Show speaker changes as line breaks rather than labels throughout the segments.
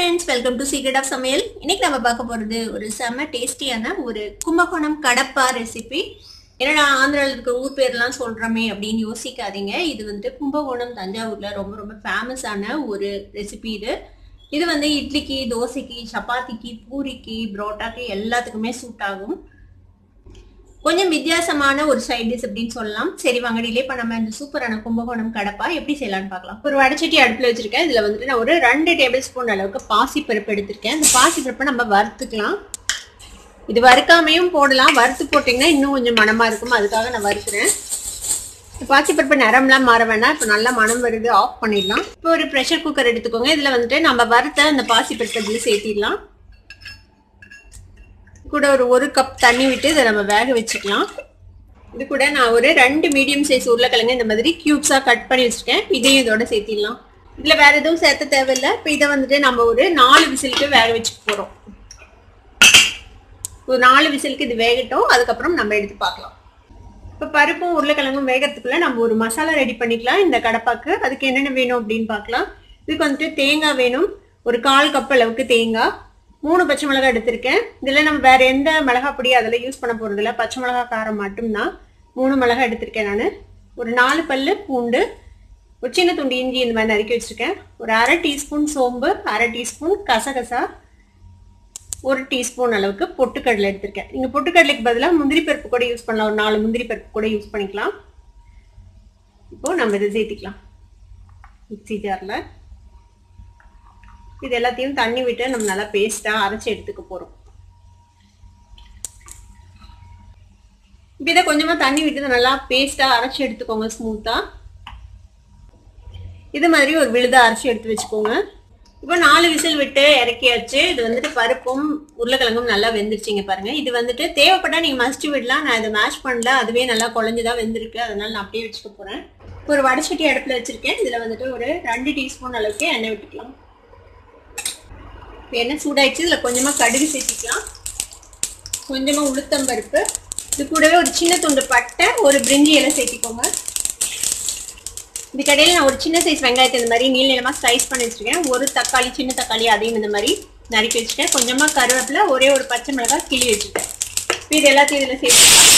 friends, welcome to Secret of Samayal. இன்னைக்கு நம்ம பார்க்க போறது ஒரு செம டேஸ்டியான ஒரு கும்பகோணம் கடப்பா ரெசிபி. என்னடா ஆந்திரால இருக்க ஊர் பேர்லாம் சொல்றமே அப்படின்னு யோசிக்காதீங்க. இது வந்து கும்பகோணம் தஞ்சாவூர்ல ரொம்ப ரொம்ப ஃபேமஸான ஒரு ரெசிபி இது. இது வந்து இட்லிக்கு, தோசைக்கு, சப்பாத்திக்கு, பூரிக்கு, புரோட்டாக்கு எல்லாத்துக்குமே சூட் ஆகும். கொஞ்சம் வித்தியாசமான ஒரு சைட் டிஷ் அப்படின்னு சொல்லலாம். சரி வாங்க டிலே பண்ணாம இந்த சூப்பரான கும்பகோணம் கடப்பா எப்படி செய்யலாம்னு பார்க்கலாம். ஒரு வடச்சட்டி அடுப்புல வச்சிருக்கேன். இதுல வந்துட்டு நான் ஒரு 2 டேபிள் ஸ்பூன் அளவுக்கு பாசி பருப்பு எடுத்திருக்கேன். இந்த பாசி பருப்பை நம்ம வறுத்துக்கலாம். இது வறுக்காமையும் போடலாம். வறுத்து போட்டீங்கன்னா இன்னும் கொஞ்சம் மணமா இருக்கும். அதுக்காக நான் வறுக்கிறேன். பாசி பருப்பு நிறம்லாம் மாற வேணாம். இப்போ நல்லா மணம் வருது, ஆஃப் பண்ணிடலாம். இப்போ ஒரு ப்ரெஷர் குக்கர் எடுத்துக்கோங்க. இதுல வந்துட்டு நம்ம வறுத்த அந்த பாசி பருப்பு இதுல சேர்த்திடலாம். கூட ஒரு கப் தண்ணி விட்டு இதை நம்ம வேக வச்சுக்கலாம். இது கூட நான் ஒரு 2 மீடியம் சைஸ் உருளைக்கிழங்கு இந்த மாதிரி கியூப்ஸா கட் பண்ணி வச்சிருக்கேன். இதையும் இதோட சேர்த்திடலாம். இதுல வேற எதுவும் சேர்த்த தேவையில்லை. இப்போ இதை வந்துட்டு நம்ம ஒரு 4 விசிலுக்கு வேக வச்சுக்க போறோம். ஒரு 4 விசிலுக்கு இது வேகட்டும். அதுக்கப்புறம் நம்ம எடுத்து பார்க்கலாம். இப்போ பருப்பும் உருளைக்கிழங்கும் வேகிறதுக்குள்ள நம்ம ஒரு மசாலா ரெடி பண்ணிக்கலாம் இந்த கடப்பாக்கு. அதுக்கு என்னென்ன வேணும் அப்படின்னு பார்க்கலாம். இதுக்கு வந்துட்டு தேங்காய் வேணும். ஒரு 1/4 கப் அளவுக்கு தேங்காய், 3 பச்சை மிளகாய் எடுத்திருக்கேன். இதில் நம்ம வேற எந்த மிளகா பொடி அதில் யூஸ் பண்ண போறது இல்லை. பச்சை மிளகாய் காரம் மட்டும்தான். 3 மிளகாய் எடுத்திருக்கேன் நான். ஒரு 4 பல்லு பூண்டு, ஒரு சின்ன துண்டு இஞ்சி இந்த மாதிரி நறுக்கி வச்சிருக்கேன். ஒரு 1/2 டீஸ்பூன் சோம்பு, 1/2 டீஸ்பூன் கசகசா, 1 டீஸ்பூன் அளவுக்கு பொட்டுக்கடலை எடுத்திருக்கேன். நீங்கள் பொட்டுக்கடலைக்கு பதிலாக முந்திரி பருப்பு கூட யூஸ் பண்ணலாம். ஒரு 4 முந்திரி பருப்பு கூட யூஸ் பண்ணிக்கலாம். இப்போ நம்ம இதை சேர்த்திக்கலாம் மிக்ஸி ஜாரில். இது எல்லாத்தையும் தண்ணி விட்டு நம்ம நல்லா பேஸ்டா அரைச்சி எடுத்துக்க போறோம். இதை கொஞ்சமா தண்ணி விட்டு நல்லா பேஸ்டா அரைச்சி எடுத்துக்கோங்க ஸ்மூத்தா. இது மாதிரி ஒரு விழுதா அரைச்சி எடுத்து வச்சுக்கோங்க. இப்போ 4 விசில் விட்டு இறக்கியாச்சு. இது வந்துட்டு பருப்பும் உருளைக்கிழங்கும் நல்லா வெந்துருச்சுங்க பாருங்க. இது வந்துட்டு தேவைப்பட்டா நீங்க மசிச்சு விடலாம். நான் இதை மேஷ் பண்ணல, அதுவே நல்லா குழஞ்சுதான் வெந்திருக்கு. அதனால நான் அப்படியே வச்சுக்க போறேன். ஒரு வடச்சட்டி அடுப்புல வச்சிருக்கேன். இதுல வந்துட்டு ஒரு 2 டீஸ்பூன் அளவுக்கு எண்ணெய் விட்டுக்கலாம். எண்ணெய் சூடாயிடுச்சு. இதில் கொஞ்சமாக கடுகு சேர்த்திக்கலாம், கொஞ்சமாக உளுத்தம் பருப்பு, இது கூடவே ஒரு சின்ன துண்டு பட்டை, ஒரு பிரிஞ்சி இலை சேர்த்திக்கோங்க. இது கடையில் நான் ஒரு சின்ன சைஸ் வெங்காயத்தை இந்த மாதிரி நீள நீளமாக ஸ்லைஸ் பண்ணி வச்சுருக்கேன். ஒரு தக்காளி, சின்ன தக்காளி அதையும் இந்த மாதிரி நறுக்கி வச்சுருக்கேன். கொஞ்சமாக கருவேப்பிலை, ஒரே ஒரு பச்சை மிளகாய் கிள்ளி வச்சுருக்கேன். இது எல்லாத்தையும் இதில் சேர்த்துக்கலாம்.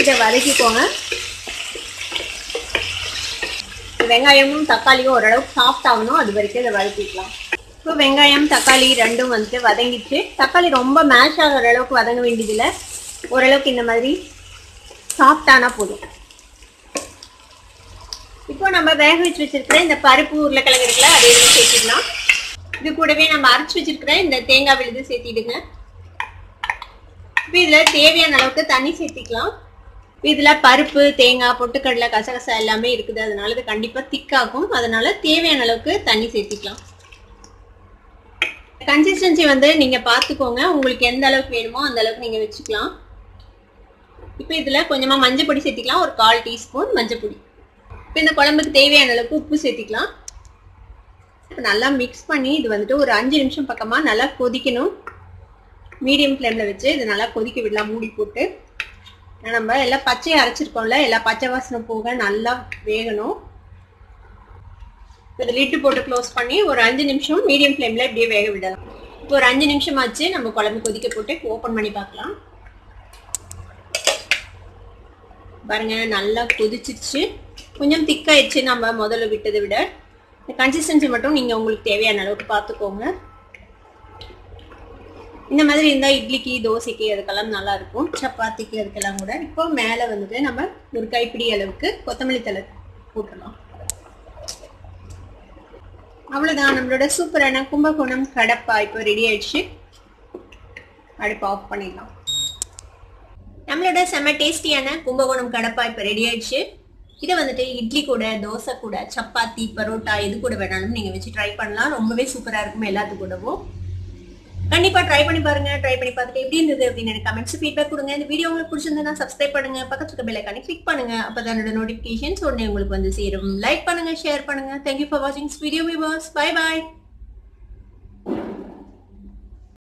இதை வதக்கிக்கோங்க. வெங்காயமும் தக்காளியும் ஓரளவுக்கு சாஃப்ட் ஆகணும், அது வரைக்கும் இதை வதக்கிக்கலாம். இப்போ வெங்காயம் தக்காளி ரெண்டும் வந்துட்டு வதங்கிச்சு. தக்காளி ரொம்ப மேஷ் ஆகிற அளவுக்கு வதங்க வேண்டியதில்லை. ஓரளவுக்கு இந்த மாதிரி சாஃப்டானா போதும். இப்போ நம்ம வேக வச்சு வச்சிருக்கிற இந்த பருப்பு உருளைக்கிழங்கு இருக்குல்ல, அதை இதில் சேர்த்திடலாம். இது கூடவே நம்ம அரைச்சி வச்சிருக்கிற இந்த தேங்காய் விழுது சேர்த்திடுங்க. இப்போ இதில் தேவையான அளவுக்கு தண்ணி சேர்த்திக்கலாம். இதுல பருப்பு, தேங்காய், பொட்டுக்கடலை, கசகசா எல்லாமே இருக்குது. அதனால இது கண்டிப்பா திக்காகும். அதனால தேவையான அளவுக்கு தண்ணி சேர்த்திக்கலாம். கன்சிஸ்டன்சி வந்து நீங்க பாத்துக்கோங்க. உங்களுக்கு எந்த அளவுக்கு வேணுமோ அந்த அளவுக்கு நீங்க வச்சுக்கலாம். இப்போ இதுல கொஞ்சமா மஞ்சள் பொடி சேர்த்திக்கலாம். ஒரு 1/4 டீஸ்பூன் மஞ்சள் பொடி. இப்போ இந்த குழம்புக்கு தேவையான அளவுக்கு உப்பு சேர்த்திக்கலாம். இப்போ நல்லா மிக்ஸ் பண்ணி இது வந்துட்டு ஒரு 5 நிமிஷம் பக்கமா நல்லா கொதிக்கணும். மீடியம் ஃப்ளேம்ல வச்சு இது நல்லா கொதிக்க விடலாம் மூடி போட்டு. நம்ம எல்லாம் பச்சையை அரைச்சிருக்கோம்ல, எல்லா பச்சை வாசனை போக நல்லா வேகணும். இதை லிட்டு போட்டு க்ளோஸ் பண்ணி ஒரு 5 நிமிஷம் மீடியம் ஃப்ளேம்ல இப்படியே வேக விடலாம். இப்போ ஒரு 5 நிமிஷம் ஆச்சு. நம்ம குழம்பு கொதிக்க போட்டு ஓப்பன் பண்ணி பார்க்கலாம். பாருங்க நல்லா கொதிச்சிருச்சு. கொஞ்சம் திக்காயிடுச்சு நம்ம முதல்ல விட்டதை விட. இந்த கன்சிஸ்டன்சி மட்டும் நீங்க உங்களுக்கு தேவையான அளவுக்கு பார்த்துக்கோங்க. இந்த மாதிரி இருந்தால் இட்லிக்கு, தோசைக்கு அதுக்கெல்லாம் நல்லா இருக்கும். சப்பாத்திக்கு அதுக்கெல்லாம் கூட. இப்போ மேலே வந்துட்டு நம்ம ஒரு கைப்பிடி அளவுக்கு கொத்தமல்லி தழை போட்டுடலாம். அவ்வளோதான், நம்மளோட சூப்பரான கும்பகோணம் கடப்பா இப்போ ரெடி ஆயிடுச்சு. அடுப்பு ஆஃப் பண்ணிடலாம். நம்மளோட செம்ம டேஸ்டியான கும்பகோணம் கடப்பா இப்போ ரெடி ஆயிடுச்சு. இதை வந்துட்டு இட்லி கூட, தோசை கூட, சப்பாத்தி, பரோட்டா எது கூட வேணாலும் நீங்கள் வச்சு ட்ரை பண்ணலாம். ரொம்பவே சூப்பராக இருக்கும் எல்லாத்து கூடவும். கண்டிப்பா ட்ரை பண்ணி பாருங்க. ட்ரை பண்ணி பார்த்துட்டு எப்படி இருந்தது அப்படின்னு எனக்கு கமெண்ட்ஸ் ஃபீட்பேக் கொடுங்க. இந்த வீடியோ உங்களுக்கு பிடிச்சிருந்தா சப்ஸ்கிரைப் பண்ணுங்க, பக்கத்துல இருக்க பெல் ஐகானை கிளிக் பண்ணுங்க. அப்பதான் என்னோட நோட்டிபிகேஷன்ஸ் உடனே உங்களுக்கு வந்து சேரும். லைக் பண்ணுங்க, ஷேர் பண்ணுங்க. Thank you for watching this video viewers. Bye bye.